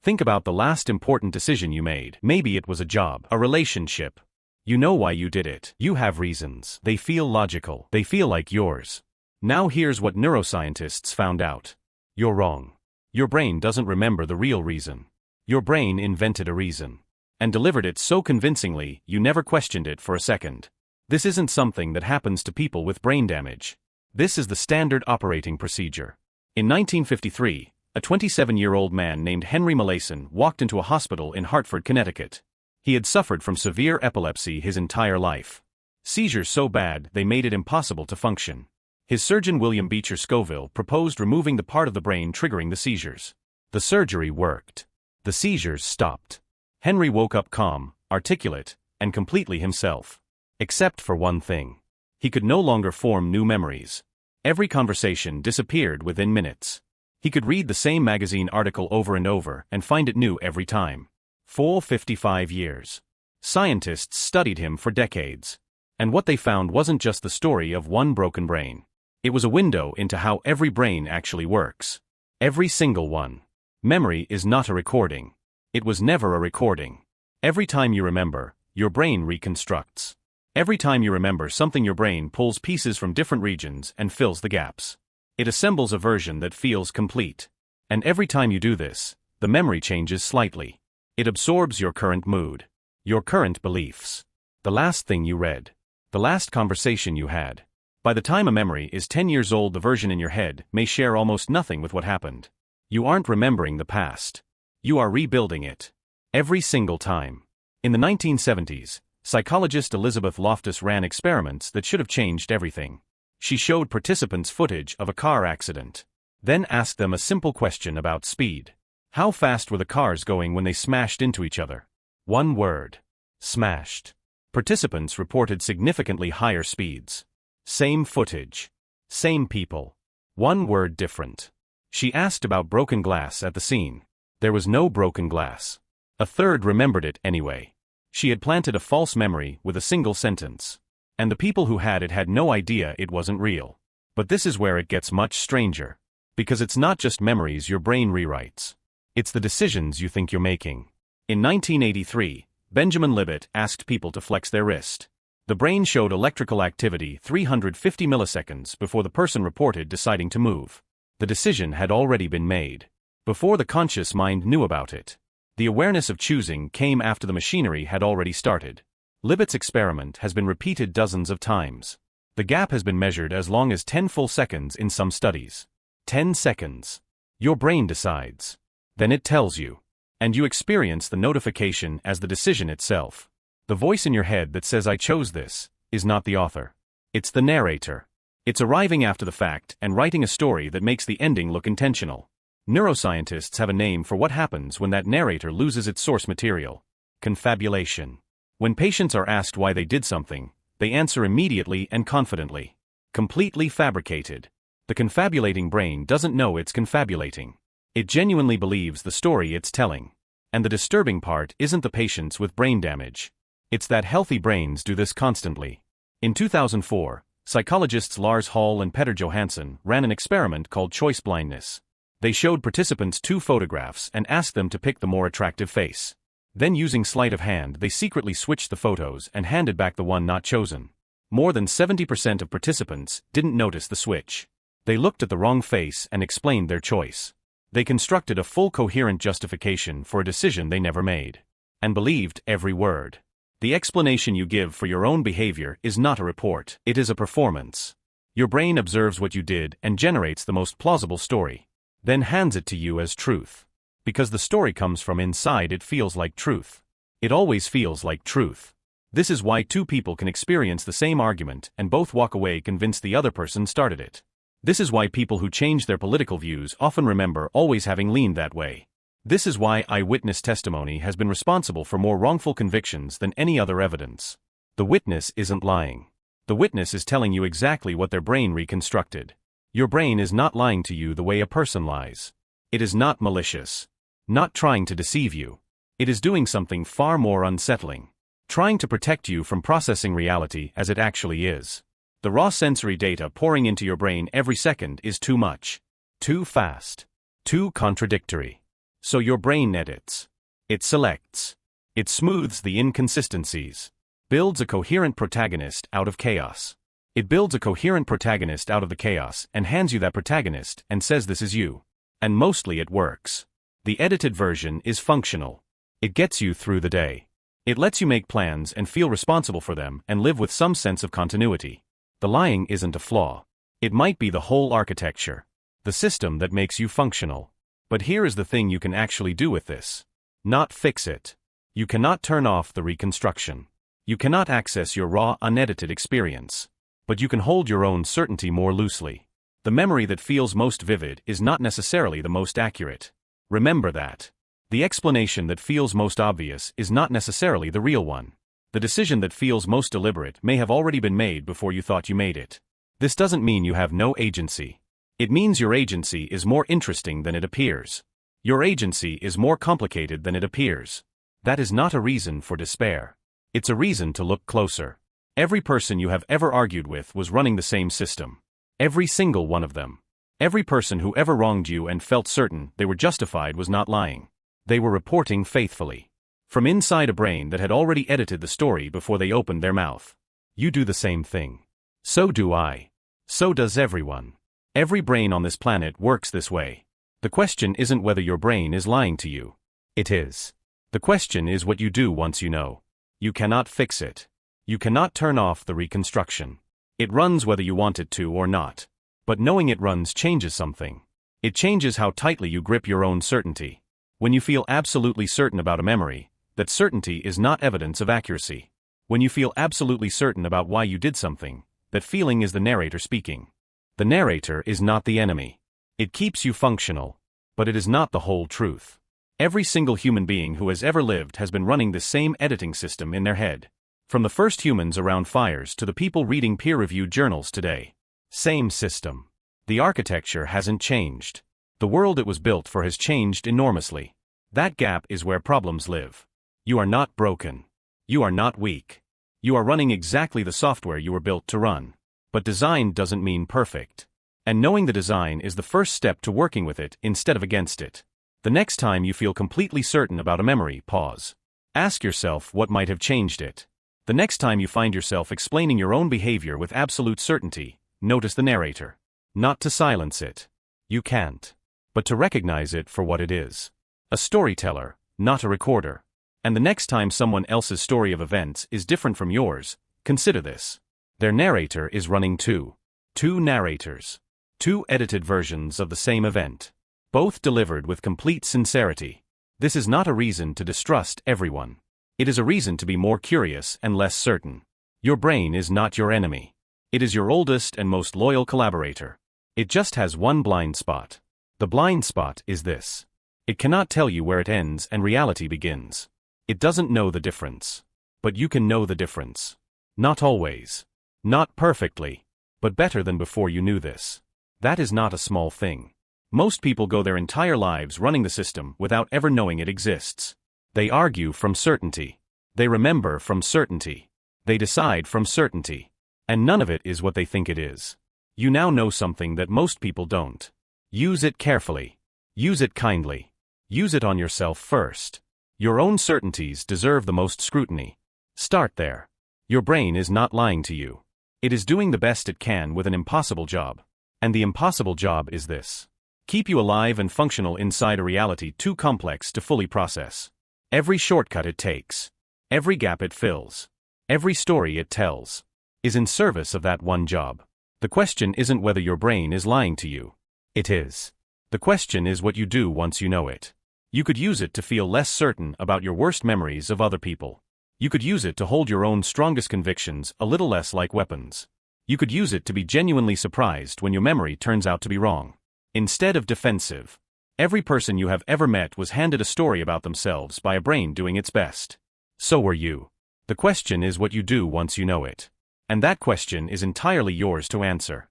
Think about the last important decision you made. Maybe it was a job, a relationship. You know why you did it. You have reasons. They feel logical. They feel like yours. Now here's what neuroscientists found out. You're wrong. Your brain doesn't remember the real reason. Your brain invented a reason. And delivered it so convincingly, you never questioned it for a second. This isn't something that happens to people with brain damage. This is the standard operating procedure. In 1953, a 27-year-old man named Henry Molaison walked into a hospital in Hartford, Connecticut. He had suffered from severe epilepsy his entire life. Seizures so bad they made it impossible to function. His surgeon William Beecher Scoville proposed removing the part of the brain triggering the seizures. The surgery worked. The seizures stopped. Henry woke up calm, articulate, and completely himself. Except for one thing. He could no longer form new memories. Every conversation disappeared within minutes. He could read the same magazine article over and over and find it new every time. For 55 years. Scientists studied him for decades. And what they found wasn't just the story of one broken brain. It was a window into how every brain actually works. Every single one. Memory is not a recording. It was never a recording. Every time you remember, your brain reconstructs. Every time you remember something, your brain pulls pieces from different regions and fills the gaps. It assembles a version that feels complete. And every time you do this, the memory changes slightly. It absorbs your current mood, your current beliefs, the last thing you read, the last conversation you had. By the time a memory is 10 years old, the version in your head may share almost nothing with what happened. You aren't remembering the past. You are rebuilding it. Every single time. In the 1970s, psychologist Elizabeth Loftus ran experiments that should have changed everything. She showed participants footage of a car accident. Then asked them a simple question about speed. How fast were the cars going when they smashed into each other? One word. Smashed. Participants reported significantly higher speeds. Same footage. Same people. One word different. She asked about broken glass at the scene. There was no broken glass. A third remembered it anyway. She had planted a false memory with a single sentence. And the people who had it had no idea it wasn't real. But this is where it gets much stranger. Because it's not just memories your brain rewrites. It's the decisions you think you're making. In 1983, Benjamin Libet asked people to flex their wrist. The brain showed electrical activity 350 milliseconds before the person reported deciding to move. The decision had already been made. Before the conscious mind knew about it. The awareness of choosing came after the machinery had already started. Libet's experiment has been repeated dozens of times. The gap has been measured as long as 10 full seconds in some studies. 10 seconds. Your brain decides. Then it tells you. And you experience the notification as the decision itself. The voice in your head that says I chose this is not the author. It's the narrator. It's arriving after the fact and writing a story that makes the ending look intentional. Neuroscientists have a name for what happens when that narrator loses its source material. Confabulation. When patients are asked why they did something, they answer immediately and confidently. Completely fabricated. The confabulating brain doesn't know it's confabulating. It genuinely believes the story it's telling. And the disturbing part isn't the patients with brain damage. It's that healthy brains do this constantly. In 2004, psychologists Lars Hall and Petter Johansson ran an experiment called choice blindness. They showed participants 2 photographs and asked them to pick the more attractive face. Then using sleight of hand they secretly switched the photos and handed back the one not chosen. More than 70% of participants didn't notice the switch. They looked at the wrong face and explained their choice. They constructed a full coherent justification for a decision they never made. And believed every word. The explanation you give for your own behavior is not a report, it is a performance. Your brain observes what you did and generates the most plausible story. Then hands it to you as truth. Because the story comes from inside, it feels like truth. It always feels like truth. This is why 2 people can experience the same argument and both walk away convinced the other person started it. This is why people who change their political views often remember always having leaned that way. This is why eyewitness testimony has been responsible for more wrongful convictions than any other evidence. The witness isn't lying. The witness is telling you exactly what their brain reconstructed. Your brain is not lying to you the way a person lies. It is not malicious. Not trying to deceive you. It is doing something far more unsettling. Trying to protect you from processing reality as it actually is. The raw sensory data pouring into your brain every second is too much. Too fast. Too contradictory. So your brain edits. It selects. It smooths the inconsistencies. Builds a coherent protagonist out of chaos. It builds a coherent protagonist out of the chaos and hands you that protagonist and says this is you. And mostly it works. The edited version is functional. It gets you through the day. It lets you make plans and feel responsible for them and live with some sense of continuity. The lying isn't a flaw. It might be the whole architecture. The system that makes you functional. But here is the thing you can actually do with this. Not fix it. You cannot turn off the reconstruction. You cannot access your raw, unedited experience. But you can hold your own certainty more loosely. The memory that feels most vivid is not necessarily the most accurate. Remember that. The explanation that feels most obvious is not necessarily the real one. The decision that feels most deliberate may have already been made before you thought you made it. This doesn't mean you have no agency. It means your agency is more interesting than it appears. Your agency is more complicated than it appears. That is not a reason for despair. It's a reason to look closer. Every person you have ever argued with was running the same system. Every single one of them. Every person who ever wronged you and felt certain they were justified was not lying. They were reporting faithfully. From inside a brain that had already edited the story before they opened their mouth. You do the same thing. So do I. So does everyone. Every brain on this planet works this way. The question isn't whether your brain is lying to you. It is. The question is what you do once you know. You cannot fix it. You cannot turn off the reconstruction. It runs whether you want it to or not. But knowing it runs changes something. It changes how tightly you grip your own certainty. When you feel absolutely certain about a memory, that certainty is not evidence of accuracy. When you feel absolutely certain about why you did something, that feeling is the narrator speaking. The narrator is not the enemy. It keeps you functional, but it is not the whole truth. Every single human being who has ever lived has been running the same editing system in their head. From the first humans around fires to the people reading peer-reviewed journals today. Same system. The architecture hasn't changed. The world it was built for has changed enormously. That gap is where problems live. You are not broken. You are not weak. You are running exactly the software you were built to run. But design doesn't mean perfect. And knowing the design is the first step to working with it instead of against it. The next time you feel completely certain about a memory, pause. Ask yourself what might have changed it. The next time you find yourself explaining your own behavior with absolute certainty, notice the narrator. Not to silence it. You can't. But to recognize it for what it is. A storyteller, not a recorder. And the next time someone else's story of events is different from yours, consider this. Their narrator is running two narrators. Two edited versions of the same event. Both delivered with complete sincerity. This is not a reason to distrust everyone. It is a reason to be more curious and less certain. Your brain is not your enemy. It is your oldest and most loyal collaborator. It just has one blind spot. The blind spot is this. It cannot tell you where it ends and reality begins. It doesn't know the difference. But you can know the difference. Not always. Not perfectly. But better than before you knew this. That is not a small thing. Most people go their entire lives running the system without ever knowing it exists. They argue from certainty. They remember from certainty. They decide from certainty. And none of it is what they think it is. You now know something that most people don't. Use it carefully. Use it kindly. Use it on yourself first. Your own certainties deserve the most scrutiny. Start there. Your brain is not lying to you. It is doing the best it can with an impossible job. And the impossible job is this. Keep you alive and functional inside a reality too complex to fully process. Every shortcut it takes, every gap it fills, every story it tells, is in service of that one job. The question isn't whether your brain is lying to you. It is. The question is what you do once you know it. You could use it to feel less certain about your worst memories of other people. You could use it to hold your own strongest convictions a little less like weapons. You could use it to be genuinely surprised when your memory turns out to be wrong. Instead of defensive. Every person you have ever met was handed a story about themselves by a brain doing its best. So were you. The question is what you do once you know it. And that question is entirely yours to answer.